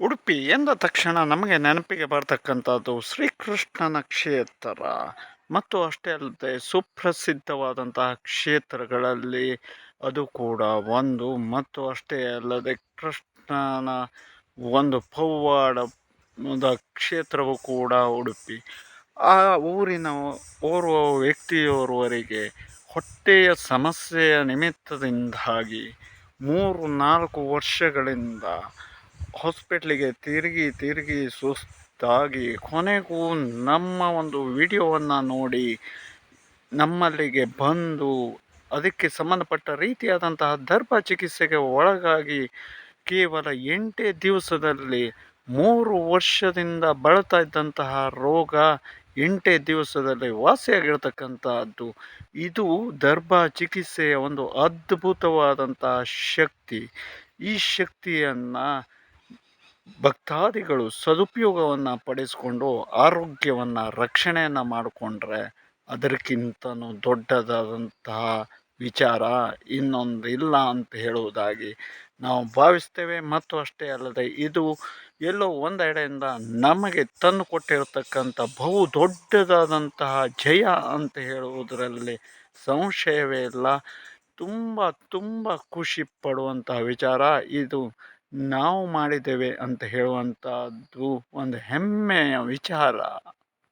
ಉಡುಪಿ ಎಂದ ತಕ್ಷಣ ನಮಗೆ ನೆನಪಿಗೆ ಬರ್ತಕ್ಕಂಥದ್ದು ಶ್ರೀಕೃಷ್ಣನ ಕ್ಷೇತ್ರ ಮತ್ತು ಅಷ್ಟೇ ಅಲ್ಲದೆ ಸುಪ್ರಸಿದ್ಧವಾದಂತಹ ಕ್ಷೇತ್ರಗಳಲ್ಲಿ ಅದು ಕೂಡ ಒಂದು ಮತ್ತು ಅಷ್ಟೇ ಅಲ್ಲದೆ ಕೃಷ್ಣನ ಒಂದು ಪವಾಡದ ಕ್ಷೇತ್ರವು ಕೂಡ ಉಡುಪಿ. ಆ ಊರಿನ ಓರ್ವ ವ್ಯಕ್ತಿಯೋರ್ವರಿಗೆ ಹೊಟ್ಟೆಯ ಸಮಸ್ಯೆಯ ನಿಮಿತ್ತದಿಂದಾಗಿ 3-4 ವರ್ಷಗಳಿಂದ ಹಾಸ್ಪಿಟ್ಲಿಗೆ ತಿರುಗಿ ತಿರುಗಿ ಸುಸ್ತಾಗಿ ಕೊನೆಗೂ ನಮ್ಮ ಒಂದು ವಿಡಿಯೋವನ್ನು ನೋಡಿ ನಮ್ಮಲ್ಲಿಗೆ ಬಂದು ಅದಕ್ಕೆ ಸಂಬಂಧಪಟ್ಟ ರೀತಿಯಾದಂತಹ ದರ್ಭ ಚಿಕಿತ್ಸೆಗೆ ಒಳಗಾಗಿ ಕೇವಲ 8 ದಿವಸದಲ್ಲಿ 3 ವರ್ಷದಿಂದ ಬಳಲ್ತಾ ಇದ್ದಂತಹ ರೋಗ 8 ದಿವಸದಲ್ಲಿ ವಾಸಿಯಾಗಿರ್ತಕ್ಕಂತಹದ್ದು. ಇದು ದರ್ಭ ಚಿಕಿತ್ಸೆಯ ಒಂದು ಅದ್ಭುತವಾದಂತಹ ಶಕ್ತಿ. ಈ ಶಕ್ತಿಯನ್ನು ಭಕ್ತಾದಿಗಳು ಸದುಪಯೋಗವನ್ನು ಪಡಿಸ್ಕೊಂಡು ಆರೋಗ್ಯವನ್ನು ರಕ್ಷಣೆಯನ್ನು ಮಾಡಿಕೊಂಡ್ರೆ ಅದಕ್ಕಿಂತನೂ ದೊಡ್ಡದಾದಂತಹ ವಿಚಾರ ಇನ್ನೊಂದು ಇಲ್ಲ ಅಂತ ಹೇಳುವುದಾಗಿ ನಾವು ಭಾವಿಸ್ತೇವೆ. ಮತ್ತು ಅಷ್ಟೇ ಅಲ್ಲದೆ ಇದು ಎಲ್ಲೋ ಒಂದೆಡೆಯಿಂದ ನಮಗೆ ತಂದು ಕೊಟ್ಟಿರತಕ್ಕಂಥ ಬಹು ದೊಡ್ಡದಾದಂತಹ ಜಯ ಅಂತ ಹೇಳುವುದರಲ್ಲಿ ಸಂಶಯವೇ ಇಲ್ಲ. ತುಂಬ ತುಂಬ ಖುಷಿ ಪಡುವಂತಹ ವಿಚಾರ ಇದು. ನಾವು ಮಾಡಿದ್ದೇವೆ ಅಂತ ಹೇಳುವಂಥದ್ದು ಒಂದು ಹೆಮ್ಮೆಯ ವಿಚಾರ.